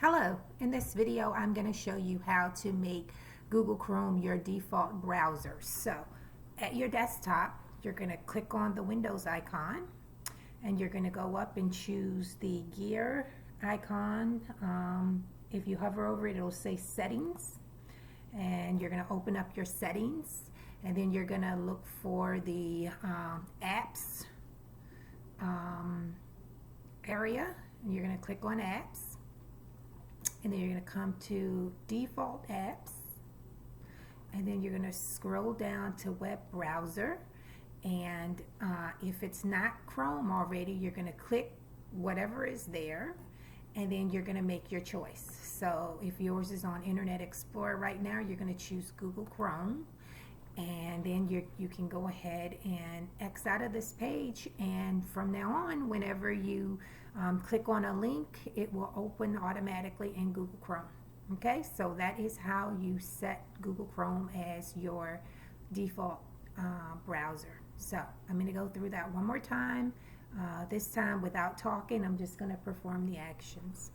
Hello, in this video I'm going to show you how to make Google Chrome your default browser. So at your desktop you're going to click on the Windows icon and you're going to go up and choose the gear icon. If you hover over it, it'll say settings, and you're going to open up your settings, and then you're going to look for the apps area, and you're going to click on apps. And then you're going to come to default apps, and then you're going to scroll down to web browser, and if it's not Chrome already, you're going to click whatever is there, and then you're going to make your choice. So if yours is on Internet Explorer right now, you're going to choose Google Chrome, and then you can go ahead and X out of this page, and from now on, whenever you click on a link, it will open automatically in Google Chrome. Okay, so that is how you set Google Chrome as your default browser. So I'm going to go through that one more time. This time without talking, I'm just going to perform the actions.